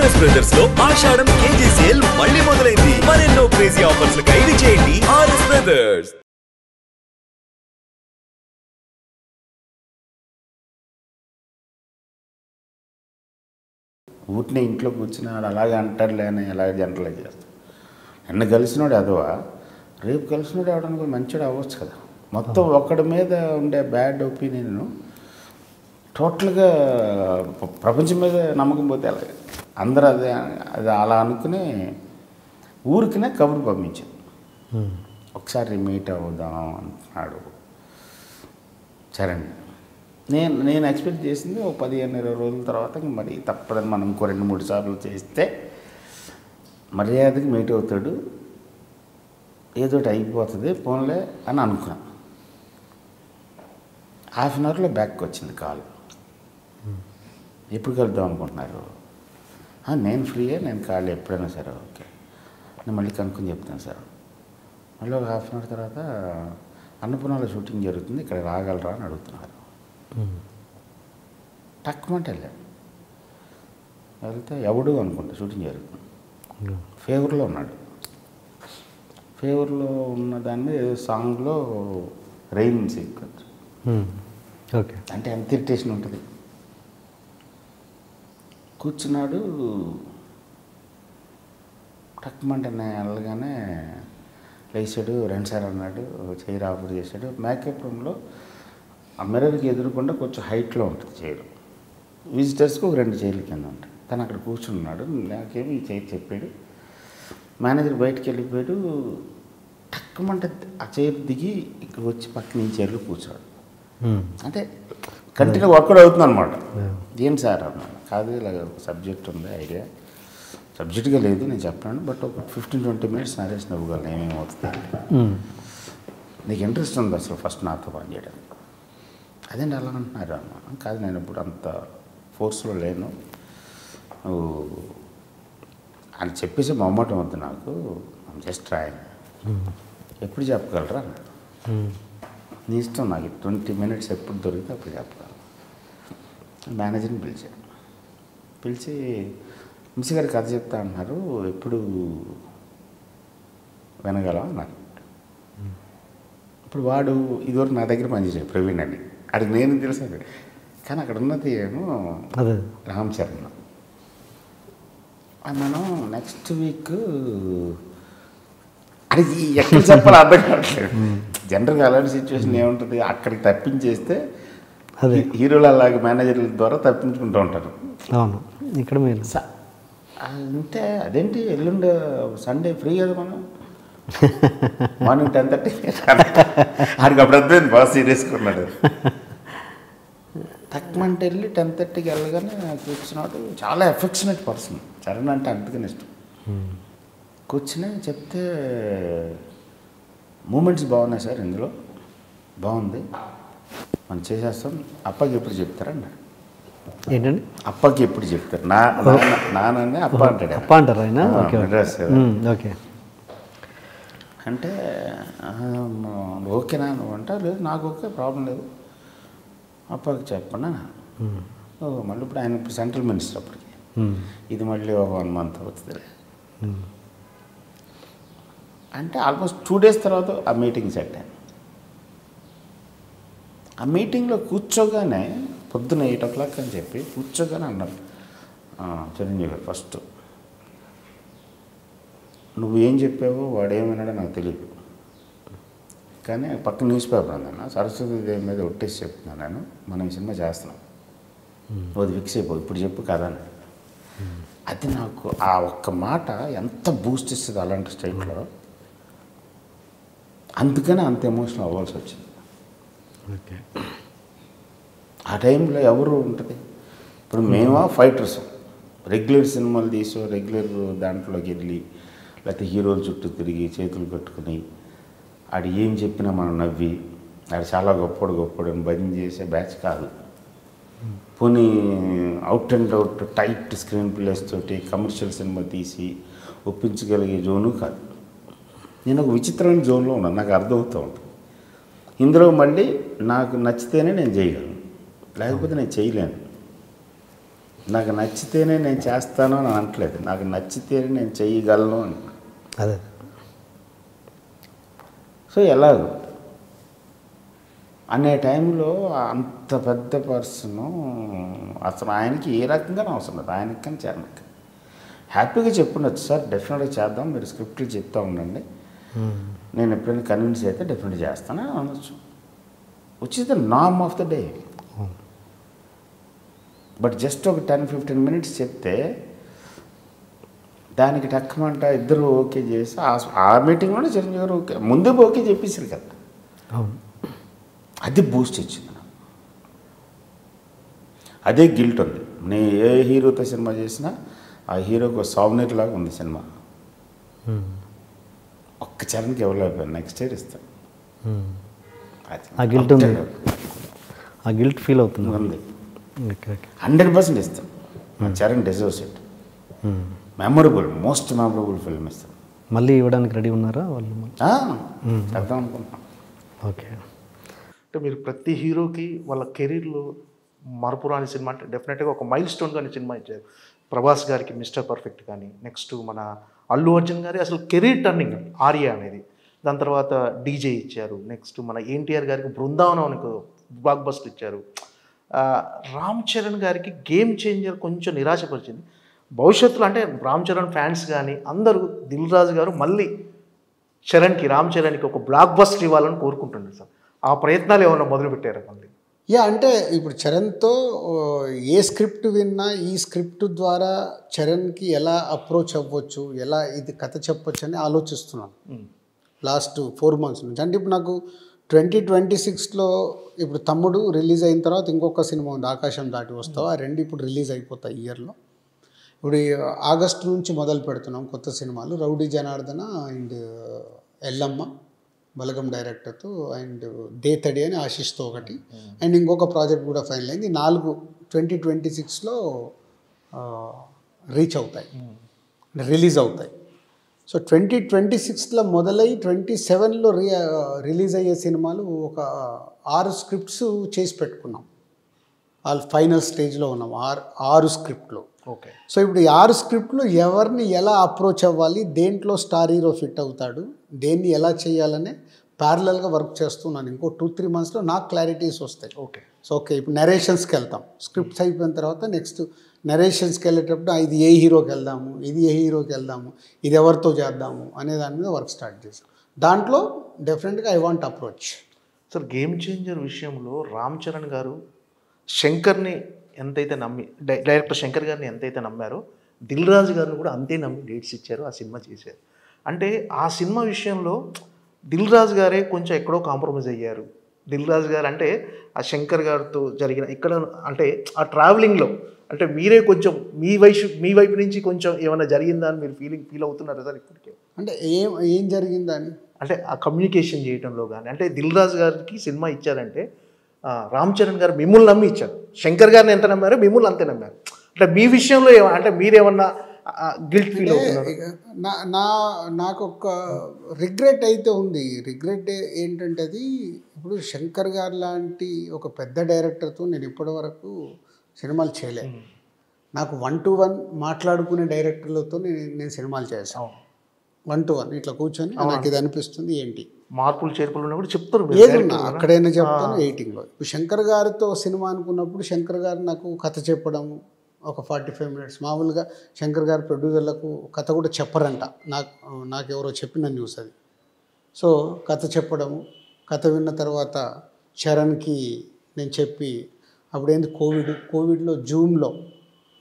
RS brothers లో ఆషాఢం KG sale మళ్ళీ మొదలైంది. మరెన్నో క్రేజీ ఆఫర్స్ ఖైదీ చేయండి ఆర్ఎస్ బ్రదర్స్. ఊటిని ఇంట్లో కూర్చున్నాడు అలాగే అంటాడులే అని అలాగే జనరలైజ్ చేస్తాడు. నిన్న కలిసినోడు అదవా, రేపు కలిసినోడు ఎవడానికి మంచివాడు అవ్వచ్చు కదా. మొత్తం ఒక్కడి మీద ఉండే బ్యాడ్ ఒపీనియన్ టోటల్గా ప్రపంచం మీద నమ్మకం పోతే అలాగే అందరూ అదే అది అలా అనుకుని ఊరికినే కబురు పంపించాను. ఒకసారి మీట్ అవుదాం అంటున్నాడు. సరే నేను ఎక్స్పెక్ట్ చేసింది ఒక 15-20 రోజుల తర్వాత మరి తప్పదని మనం ఇంకో 2-3 సార్లు చేస్తే మర్యాదకి మీట్ అవుతాడు, ఏదోటి అయిపోతుంది పోన్లే అని అనుకున్నాను. హాఫ్ అన్ అవర్లో బ్యాక్ వచ్చింది కాల్. ఎప్పుడు కలుద్దాం అనుకుంటున్నారు? నేను ఫ్రీయే, నేను కాల్ ఎప్పుడైనా సరే ఓకే, నేను మళ్ళీ కనుక్కొని చెప్తాను సార్. మళ్ళీ ఒక హాఫ్ అన్ అవర్ తర్వాత అన్నపూర్ణలో షూటింగ్ జరుగుతుంది, ఇక్కడ రాగలరా అని అడుగుతున్నారు. టక్కుమంటే వెళ్ళాను. వెళ్తే ఎవడు అనుకుంటా షూటింగ్ జరుగుతుంది, ఫేవర్లో ఉన్నాడు. ఫేవర్లో ఉన్న దాని మీద ఏదో సాంగ్లో రెయిన్ సీక్వెన్స్. ఓకే, అంటే ఎంత ఇరిటేషన్ ఉంటుంది. కూర్చున్నాడు, టక్కుమంటే వెళ్ళగానే లేచాడు, 2 సార్లు అన్నాడు, చైర్ ఆఫర్ చేశాడు. మేకప్ రూమ్లో ఆ మిర్రర్కి ఎదురుకుండా కొంచెం హైట్లో ఉంటుంది చైర్, విజిటర్స్కి ఒక 2 చైర్ల కింద ఉంటాయి. తను అక్కడ కూర్చున్నాడు, నాకేమి ఈ చైర్ చెప్పాడు. మేనేజర్ బయటికి వెళ్ళిపోయాడు. టక్కుమంటే ఆ చైర్ దిగి ఇక్కడ వచ్చి పక్కన ఈ చైర్లో కూర్చోడు. అంటే కంటిన్యూ వర్కౌట్ అవుతుంది అనమాట. ఏంటి సార్ అన్నాడు. కాదు ఇలాగ ఒక సబ్జెక్ట్ ఉంది, ఐడియా సబ్జెక్ట్గా లేదు నేను చెప్పాను, బట్ ఒక 15-20 మినిట్స్ నరేషన్ ఇవ్వగలను, ఏమేమి అవుతుంది, నీకు ఇంట్రెస్ట్ ఉంది అసలు ఫస్ట్ నాతో పని చేయడానికి? అదేంటి అలా అంటున్నారు అన్న. కాదు నేను ఇప్పుడు అంత ఫోర్స్లో లేను అని చెప్పేసి మొమ్మటం వద్దు నాకు, జస్ట్ రాయను, ఎప్పుడు చెప్పగలరా అన్నాడు. నీ ఇష్టం, నాకు 20 మినిట్స్ ఎప్పుడు దొరికితే అప్పుడు చెప్పగలను. మేనేజర్ని పిలిచాడు. పిలిచి మిస్ గారు కథ చెప్తా అంటున్నారు, ఎప్పుడు వినగలం అన్నారు. ఇప్పుడు వాడు ఇదివరకు నా దగ్గర పనిచేసాడు ప్రవీణ్ అని, అడిగి నేను తెలుసు, కానీ అక్కడ ఉన్నది ఏమో రామ్ చరణ్. మనం నెక్స్ట్ వీక్ అది ఎక్కడ చెప్పాలి అర్థం కావట్లేదు. జనరల్గా అలాంటి సిచ్యువేషన్ ఏముంటుంది, అక్కడికి తప్పించేస్తే హీరోలు అలాగే మేనేజర్ల ద్వారా తప్పించుకుంటూ ఉంటారు. అవును, ఇక్కడ మీరు అంటే అదేంటి ఎల్లుండి సండే ఫ్రీ కదా మనం, మార్నింగ్ 10:30 ఆడికి అప్పుడు అర్థమైంది బాగా సీరియస్గా ఉన్నాడు. తక్కువంటే వెళ్ళి 10:30కి వెళ్ళగానే కూర్చున్నాడు. చాలా ఎఫెక్షనేట్ పర్సన్, చరణ్ అంటే అంతగానే ఇష్టం. కూర్చుని చెప్తే మూమెంట్స్ బాగున్నాయి సార్, ఇందులో బాగుంది, మనం చేసేస్తాం, అప్పకి ఎప్పుడు చెప్తారన్నాడు. ఏంటండి అప్పకి ఎప్పుడు చెప్తారు? నాన్న అప్ప అంటాడు. అప్ప అంటారు ఆయన. ఓకే అంటే ఓకేనా నువ్వు అంటే, లేదు నాకు ఓకే, ప్రాబ్లం లేదు, అప్పకి చెప్పనా. మళ్ళీ ఇప్పుడు ఆయన సెంట్రల్ మినిస్టర్ అప్పటికి, ఇది మళ్ళీ ఒక 1 మంత్ అవుతుంది అంటే ఆల్మోస్ట్ 2 డేస్ తర్వాత ఆ మీటింగ్ సెట్ అయింది. ఆ మీటింగ్లో కూర్చోగానే పొద్దున్న 8 o'clock అని చెప్పి కూర్చోగానే అన్నారు చిరంజీవి గారు, ఫస్ట్ నువ్వు ఏం చెప్పావో వాడు ఏమన్నాడో నాకు తెలియదు, కానీ పక్కన న్యూస్ పేపర్ ఉందన్న, సరస్వతీదేవి మీద ఒట్టేసి చెప్తున్నాను నేను, మనం ఈ సినిమా చేస్తున్నాం, అది ఫిక్స్ అయిపోయి ఇప్పుడు చెప్పు కదా అని. అది నాకు ఆ ఒక్క మాట ఎంత బూస్ట్ ఇస్తుంది అలాంటి స్టేట్లో, అందుకనే అంత ఎమోషనల్ అవ్వాల్సి వచ్చింది. ఓకే, ఆ టైంలో ఎవరు ఉంటుంది? ఇప్పుడు మేమా ఫైటర్స్, రెగ్యులర్ సినిమాలు తీసో రెగ్యులర్ దాంట్లోకి వెళ్ళి లేకపోతే హీరోల చుట్టూ తిరిగి చేతులు కట్టుకుని ఆడు ఏం చెప్పినా మనం నవ్వి ఆడు చాలా గొప్పడు అని భజన చేసే బ్యాచ్ కాదు. పోనీ out and out tight screen place తోటి కమర్షియల్ సినిమా తీసి ఒప్పించగలిగే జోను కాదు. నేను ఒక విచిత్రమైన జోన్లో ఉన్నాను, నాకు అర్థమవుతూ ఉంటుంది. ఇందులో మళ్ళీ నాకు నచ్చితేనే నేను చేయగలను, లేకపోతే నేను చేయలేను. నాకు నచ్చితేనే నేను చేస్తాను అని అనట్లేదు, నాకు నచ్చితేనే నేను చేయగలను అని. అదే. సో ఎలాగో అనే టైంలో అంత పెద్ద పర్సను అసలు ఆయనకి ఏ రకంగా అవసరం లేదు, ఆయనకి కానీ చరణ్కి హ్యాపీగా చెప్పుండొచ్చు, సార్ డెఫినెట్గా చేద్దాం, మీరు స్క్రిప్ట్లు చెప్తూ ఉండండి, నేను ఎప్పుడైనా కన్విన్స్ అయితే డెఫినెట్గా చేస్తానని అనొచ్చు, which is the norm of the day. But just ఒక 10-15 మినిట్స్ చెప్తే దానికి టక్కమంట ఇద్దరు ఓకే చేసి ఆ మీటింగ్లోనే చిరంజీవి గారు ఓకే ముందే ఓకే చెప్పేసారు కదా, అది బూస్ట్ ఇచ్చింది నాకు. అదే గిల్ట్ ఉంది, నేను ఏ హీరోతో సినిమా చేసినా ఆ హీరోకి సావనీర్ లాగా ఉంది సినిమా. ఒక్క చరణ్కి ఇవ్వలేకపోయాను, నెక్స్ట్ ఇయర్ ఇస్తాను. ఆ గిల్ట్ ఉంది, ఆ గిల్ట్ ఫీల్ అవుతుంది ఉంది, 100% ఇస్తాను. Charan deserves it. Memorable, most memorable film ఇస్తాను. మళ్ళీ ఇవ్వడానికి రెడీ ఉన్నారా వాళ్ళు? చేద్దాం అనుకుంటున్నాం. ఓకే. అంటే మీరు ప్రతి హీరోకి వాళ్ళ కెరీర్లో మరపురాని సినిమా అంటే డెఫినెట్గా ఒక మైల్ స్టోన్ కానీ సినిమా ఇచ్చారు. ప్రభాస్ గారికి మిస్టర్ పర్ఫెక్ట్ కానీ, నెక్స్ట్ మన అల్లు అర్జున్ గారి అసలు కెరీర్ టర్నింగ్ ఆర్య అనేది, దాని తర్వాత డీజే ఇచ్చారు, నెక్స్ట్ మన ఎన్టీఆర్ గారికి బృందావనం అని బ్లాక్ బస్టర్ ఇచ్చారు. రామ్ చరణ్ గారికి గేమ్ చేంజర్ కొంచెం నిరాశపరిచింది. భవిష్యత్తులో అంటే రామ్ చరణ్ ఫ్యాన్స్ కానీ అందరూ దిల్ రాజు గారు మళ్ళీ రామ్ చరణ్కి ఒక బ్లాక్ బస్టర్ ఇవ్వాలని కోరుకుంటున్నారు సార్. ఆ ప్రయత్నాలు ఏమన్నా మొదలుపెట్టారు మళ్ళీ? అంటే ఇప్పుడు చరణ్తో ఏ స్క్రిప్ట్ విన్నా ఈ స్క్రిప్ట్ ద్వారా చరణ్కి ఎలా అప్రోచ్ అవ్వచ్చు, ఎలా ఇది కథ చెప్పొచ్చు అని ఆలోచిస్తున్నాను లాస్ట్ 4 months నుంచి. అంటే ఇప్పుడు నాకు 2026లో ఇప్పుడు తమ్ముడు రిలీజ్ అయిన తర్వాత ఇంకొక సినిమా ఉంది, ఆకాశం దాటి వస్తావు, ఆ 2 ఇప్పుడు రిలీజ్ అయిపోతాయి ఇయర్లో. ఇప్పుడు ఆగస్టు నుంచి మొదలు పెడుతున్నాం కొత్త సినిమాలు, రౌడీ జనార్దన అండ్ ఎల్లమ్మ బలగం డైరెక్టర్తో, అండ్ దేతడి అని ఆశిస్తో ఒకటి, అండ్ ఇంకొక ప్రాజెక్ట్ కూడా ఫైనల్ అయింది. 4 2026లో రీచ్ అవుతాయి, రిలీజ్ అవుతాయి. సో 2026లో మొదలై 27లో రిలీజ్ అయ్యే సినిమాలు ఒక 6 స్క్రిప్ట్స్ చేసి పెట్టుకున్నాం, వాళ్ళు ఫైనల్ స్టేజ్లో ఉన్నాం 6 స్క్రిప్ట్లు. ఓకే. సో ఇప్పుడు ఈ 6 స్క్రిప్ట్లు ఎవరిని ఎలా అప్రోచ్ అవ్వాలి, దేంట్లో స్టార్ హీరో ఫిట్ అవుతాడు, దేన్ని ఎలా చేయాలనే ప్యారలల్గా వర్క్ చేస్తున్నాను. ఇంకో 2-3 monthsలో నాకు క్లారిటీస్ వస్తాయి. ఓకే. సో ఓకే ఇప్పుడు నరేషన్స్కి వెళ్తాం, స్క్రిప్ట్స్ అయిపోయిన తర్వాత నెక్స్ట్ నరేషన్స్కి వెళ్ళేటప్పుడు ఇది ఏ హీరోకి వెళ్దాము, ఇది ఏ హీరోకి వెళ్దాము, ఇది ఎవరితో చేద్దాము అనే దాని మీద వర్క్ స్టార్ట్ చేసాం. దాంట్లో డెఫినెట్గా I want approach. Sir game changer విషయంలో రామ్ చరణ్ గారు శంకర్ని ఎంతైతే నమ్మి, డైరెక్టర్ శంకర్ గారిని ఎంతైతే నమ్మారో దిల్ రాజు గారిని కూడా అంతే నమ్మి డేట్స్ ఇచ్చారు, ఆ సినిమా చేశారు. అంటే ఆ సినిమా విషయంలో దిల్ రాజు గారే కొంచెం ఎక్కడో కాంప్రమైజ్ అయ్యారు. దిల్ రాజు గారు అంటే ఆ శంకర్ గారితో జరిగిన ఇక్కడ అంటే ఆ ట్రావెలింగ్లో అంటే మీరే కొంచెం మీ వైపు నుంచి కొంచెం ఏమైనా జరిగిందా అని మీరు ఫీల్ అవుతున్నారా సార్ ఇప్పటికే? అంటే ఏం జరిగిందని అంటే ఆ కమ్యూనికేషన్ చేయడంలో కానీ, అంటే దిల్ రాజు గారికి సినిమా ఇచ్చారంటే రామ్ చరణ్ గారు మిమ్మల్ని నమ్మి ఇచ్చారు, శంకర్ గారిని ఎంత నమ్మారో మిమ్మల్ని అంతే నమ్మారు. అంటే మీ విషయంలో అంటే మీరేమన్నా గిల్ట్ ఫీల్ అవుతున్నారు? నాకు ఒక రిగ్రెట్ అయితే ఉంది. రిగ్రెట్ ఏంటంటే అది ఇప్పుడు శంకర్ గారు లాంటి ఒక పెద్ద డైరెక్టర్తో నేను ఇప్పటి వరకు సినిమాలు చేయలేదు. నాకు 1-to-1 మాట్లాడుకునే డైరెక్టర్లతో నేను సినిమాలు చేశాను. 1-to-1 ఇట్లా కూర్చొని నాకు ఇది అనిపిస్తుంది ఏంటి మార్పులు చేర్పులు ఉన్నా కూడా చెప్తారు, ఏదున్నా అక్కడైనా చెప్తాను. ఎడిటింగ్లో ఇప్పుడు శంకర్ గారితో సినిమా అనుకున్నప్పుడు శంకర్ గారు నాకు కథ చెప్పడము ఒక 45 minutes. మామూలుగా శంకర్ గారు ప్రొడ్యూసర్లకు కథ కూడా చెప్పరంట, నాకు ఎవరో చెప్పిన న్యూస్ అది. సో కథ చెప్పడము, కథ విన్న తర్వాత చరణ్కి నేను చెప్పి అప్పుడేంది కోవిడ్లో జూమ్లో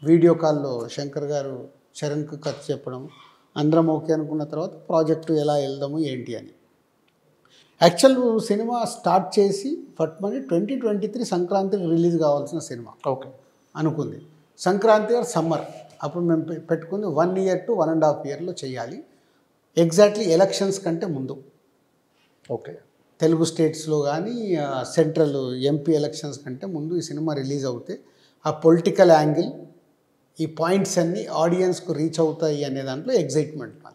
వీడియో కాల్లో శంకర్ గారు చరణ్కి కథ చెప్పడం, అందరం ఓకే అనుకున్న తర్వాత ప్రాజెక్టు ఎలా వెళ్దాము ఏంటి అని. యాక్చువల్ సినిమా స్టార్ట్ చేసి ఫట్మని 2023 సంక్రాంతికి రిలీజ్ కావాల్సిన సినిమా ఓకే అనుకుంది. సంక్రాంతి ఆర్ సమ్మర్ అప్పుడు మేము పెట్టుకుంది 1 year to 1.5 yearలో చేయాలి, ఎగ్జాక్ట్లీ ఎలక్షన్స్ కంటే ముందు. ఓకే. తెలుగు స్టేట్స్లో కానీ సెంట్రల్ ఎంపీ ఎలక్షన్స్ కంటే ముందు ఈ సినిమా రిలీజ్ అవుతే ఆ పొలిటికల్ యాంగిల్, ఈ పాయింట్స్ అన్నీ ఆడియన్స్కు రీచ్ అవుతాయి అనే దాంట్లో ఎగ్జైట్మెంట్ నాకు.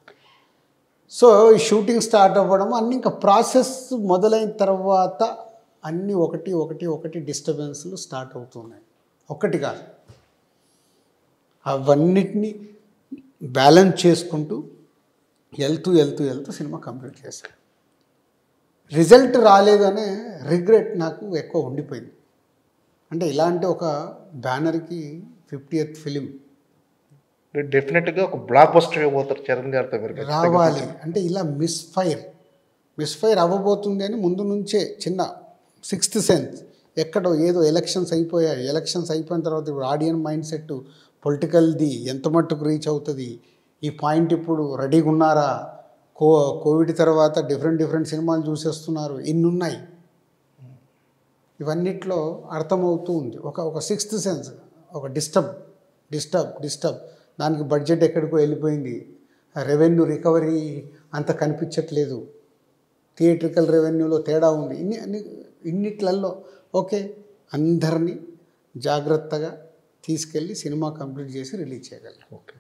సో ఈ షూటింగ్ స్టార్ట్ అవ్వడం అన్నీ ఇంకా ప్రాసెస్ మొదలైన తర్వాత అన్నీ ఒకటి డిస్టర్బెన్స్లు స్టార్ట్ అవుతున్నాయి. ఒకటి కాదు, అవన్నిటినీ బ్యాలెన్స్ చేసుకుంటూ వెళ్తూ సినిమా కంప్లీట్ చేశాను. రిజల్ట్ రాలేదనే రిగ్రెట్ నాకు ఎక్కువ ఉండిపోయింది. అంటే ఇలాంటి ఒక బ్యానర్కి 50th ఫిలిం డెఫినెట్గా ఒక బ్లాక్ బస్టర్ ఇవ్వబోతారు చరణ్ గారితో మీరు. రావాలి అంటే ఇలా మిస్ఫైర్ అవ్వబోతుంది అని ముందు నుంచే చిన్న 6th సెన్స్. ఎక్కడో ఏదో ఎలక్షన్స్ అయిపోయాయి, ఎలక్షన్స్ అయిపోయిన తర్వాత ఇప్పుడు ఆడియన్ మైండ్ సెట్ పొలిటికల్ది ఎంత మట్టుకు రీచ్ అవుతుంది, ఈ పాయింట్ ఇప్పుడు రెడీగా ఉన్నారా, కోవిడ్ తర్వాత డిఫరెంట్ సినిమాలు చూసేస్తున్నారు, ఇన్ని ఉన్నాయి. ఇవన్నిట్లో అర్థమవుతూ ఉంది. ఒక 6th సెన్స్, ఒక డిస్టర్బ్ దానికి బడ్జెట్ ఎక్కడికో వెళ్ళిపోయింది, రెవెన్యూ రికవరీ అంత కనిపించట్లేదు, థియేట్రికల్ రెవెన్యూలో తేడా ఉంది. ఇన్నిట్లలో ఓకే అందరినీ జాగ్రత్తగా తీసుకెళ్ళి సినిమా కంప్లీట్ చేసి రిలీజ్ చేయగలం. ఓకే.